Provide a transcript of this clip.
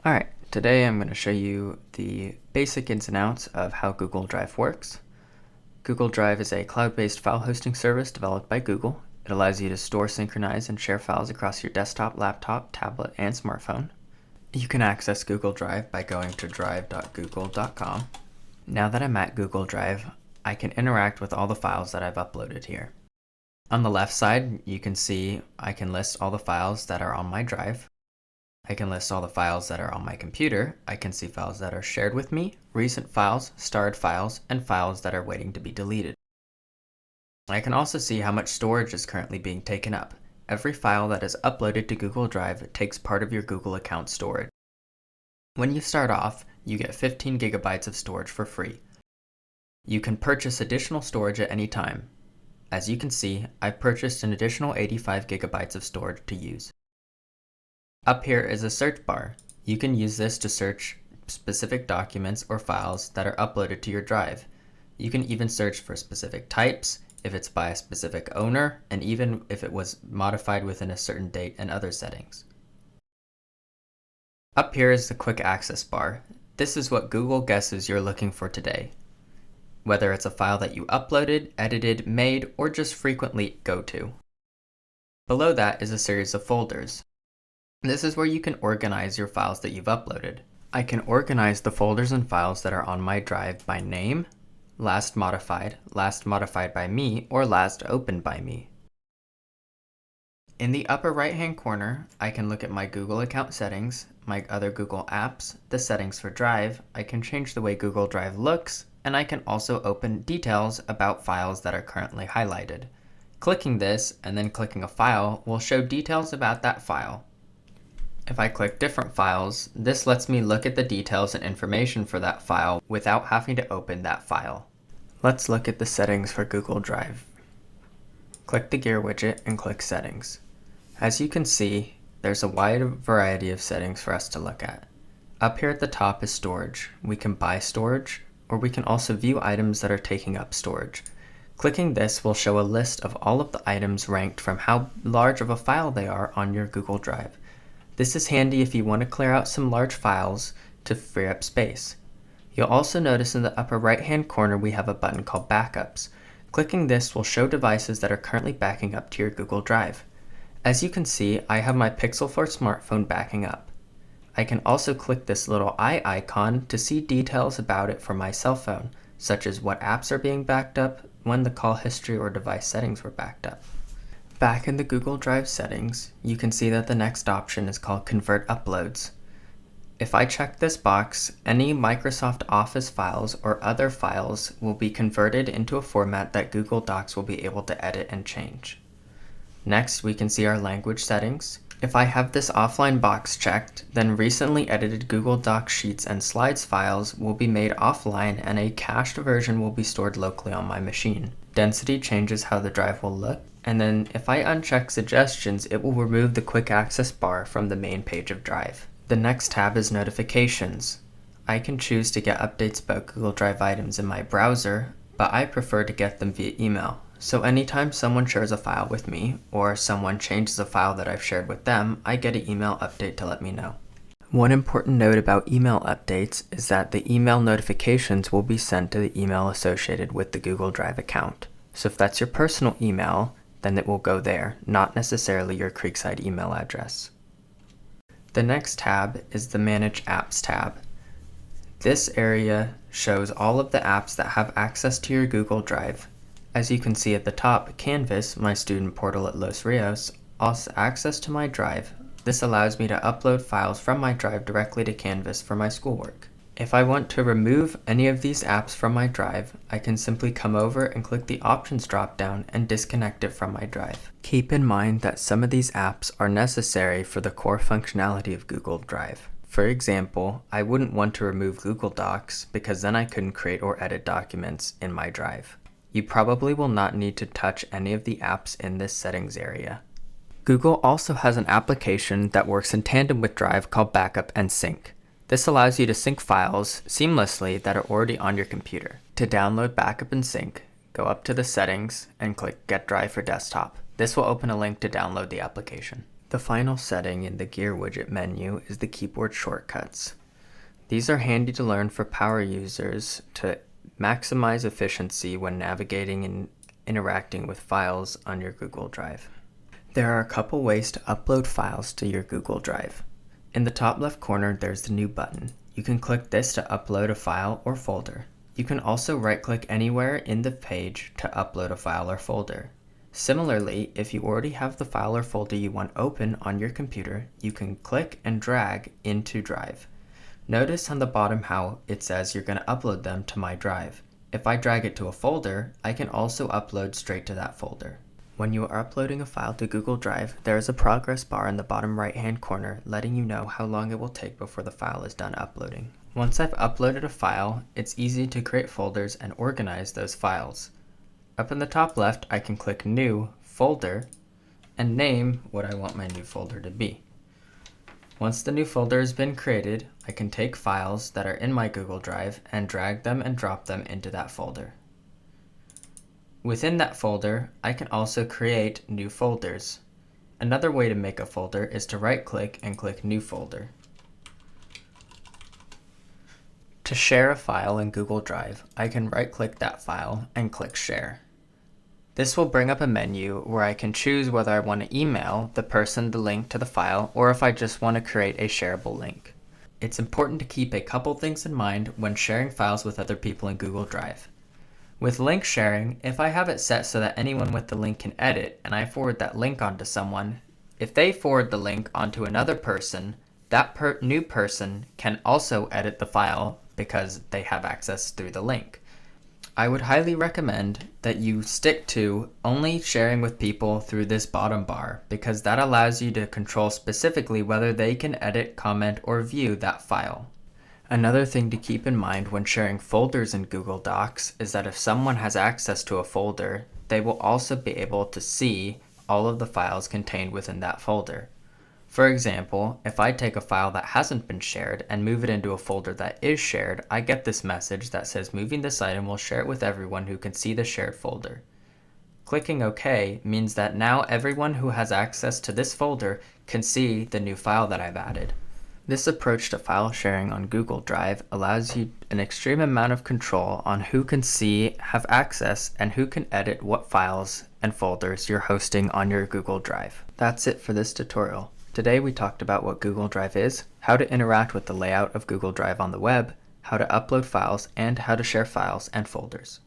Alright, today I'm going to show you the basic ins and outs of how Google Drive works. Google Drive is a cloud-based file hosting service developed by Google. It allows you to store, synchronize, and share files across your desktop, laptop, tablet, and smartphone. You can access Google Drive by going to drive.google.com. Now that I'm at Google Drive, I can interact with all the files that I've uploaded here. On the left side, you can see I can list all the files that are on my drive. I can list all the files that are on my computer. I can see files that are shared with me, recent files, starred files, and files that are waiting to be deleted. I can also see how much storage is currently being taken up. Every file that is uploaded to Google Drive takes part of your Google account storage. When you start off, you get 15 gigabytes of storage for free. You can purchase additional storage at any time. As you can see, I've purchased an additional 85 gigabytes of storage to use. Up here is a search bar. You can use this to search specific documents or files that are uploaded to your drive. You can even search for specific types, if it's by a specific owner, and even if it was modified within a certain date and other settings. Up here is the quick access bar. This is what Google guesses you're looking for today. Whether it's a file that you uploaded, edited, made, or just frequently go to. Below that is a series of folders. This is where you can organize your files that you've uploaded. I can organize the folders and files that are on my drive by name, last modified by me, or last opened by me. In the upper right-hand corner, I can look at my Google account settings, my other Google apps, the settings for Drive. I can change the way Google Drive looks, and I can also open details about files that are currently highlighted. Clicking this and then clicking a file will show details about that file. If I click different files, this lets me look at the details and information for that file without having to open that file. Let's look at the settings for Google Drive. Click the gear widget and click Settings. As you can see, there's a wide variety of settings for us to look at. Up here at the top is storage. We can buy storage, or we can also view items that are taking up storage. Clicking this will show a list of all of the items ranked from how large of a file they are on your Google Drive. This is handy if you want to clear out some large files to free up space. You'll also notice in the upper right-hand corner we have a button called Backups. Clicking this will show devices that are currently backing up to your Google Drive. As you can see, I have my Pixel 4 smartphone backing up. I can also click this little eye icon to see details about it for my cell phone, such as what apps are being backed up, when the call history or device settings were backed up. Back in the Google Drive settings, you can see that the next option is called Convert Uploads. If I check this box, any Microsoft Office files or other files will be converted into a format that Google Docs will be able to edit and change. Next, we can see our language settings. If I have this offline box checked, then recently edited Google Docs Sheets and Slides files will be made offline and a cached version will be stored locally on my machine. Density changes how the drive will look. And then if I uncheck suggestions, it will remove the quick access bar from the main page of Drive. The next tab is notifications. I can choose to get updates about Google Drive items in my browser, but I prefer to get them via email. So anytime someone shares a file with me, or someone changes a file that I've shared with them, I get an email update to let me know. One important note about email updates is that the email notifications will be sent to the email associated with the Google Drive account. So if that's your personal email, then it will go there, not necessarily your Creekside email address. The next tab is the Manage Apps tab. This area shows all of the apps that have access to your Google Drive. As you can see at the top, Canvas, my student portal at Los Rios, also has access to my drive. This allows me to upload files from my drive directly to Canvas for my schoolwork. If I want to remove any of these apps from my drive, I can simply come over and click the Options drop-down and disconnect it from my drive. Keep in mind that some of these apps are necessary for the core functionality of Google Drive. For example, I wouldn't want to remove Google Docs because then I couldn't create or edit documents in my drive. You probably will not need to touch any of the apps in this settings area. Google also has an application that works in tandem with Drive called Backup and Sync. This allows you to sync files seamlessly that are already on your computer. To download Backup and Sync, go up to the settings and click Get Drive for Desktop. This will open a link to download the application. The final setting in the Gear widget menu is the keyboard shortcuts. These are handy to learn for power users to maximize efficiency when navigating and interacting with files on your Google Drive. There are a couple ways to upload files to your Google Drive. In the top left corner, there's the New button. You can click this to upload a file or folder. You can also right-click anywhere in the page to upload a file or folder. Similarly, if you already have the file or folder you want open on your computer, you can click and drag into Drive. Notice on the bottom how it says you're going to upload them to my drive. If I drag it to a folder, I can also upload straight to that folder. When you are uploading a file to Google Drive, there is a progress bar in the bottom right-hand corner letting you know how long it will take before the file is done uploading. Once I've uploaded a file, it's easy to create folders and organize those files. Up in the top left, I can click New, Folder, and name what I want my new folder to be. Once the new folder has been created, I can take files that are in my Google Drive and drag them and drop them into that folder. Within that folder, I can also create new folders. Another way to make a folder is to right-click and click New Folder. To share a file in Google Drive, I can right-click that file and click Share. This will bring up a menu where I can choose whether I want to email the person the link to the file or if I just want to create a shareable link. It's important to keep a couple things in mind when sharing files with other people in Google Drive. With link sharing, if I have it set so that anyone with the link can edit and I forward that link onto someone, if they forward the link onto another person, that new person can also edit the file because they have access through the link. I would highly recommend that you stick to only sharing with people through this bottom bar because that allows you to control specifically whether they can edit, comment, or view that file. Another thing to keep in mind when sharing folders in Google Docs is that if someone has access to a folder, they will also be able to see all of the files contained within that folder. For example, if I take a file that hasn't been shared and move it into a folder that is shared, I get this message that says moving this item will share it with everyone who can see the shared folder. Clicking OK means that now everyone who has access to this folder can see the new file that I've added. This approach to file sharing on Google Drive allows you an extreme amount of control on who can see, have access, and who can edit what files and folders you're hosting on your Google Drive. That's it for this tutorial. Today we talked about what Google Drive is, how to interact with the layout of Google Drive on the web, how to upload files, and how to share files and folders.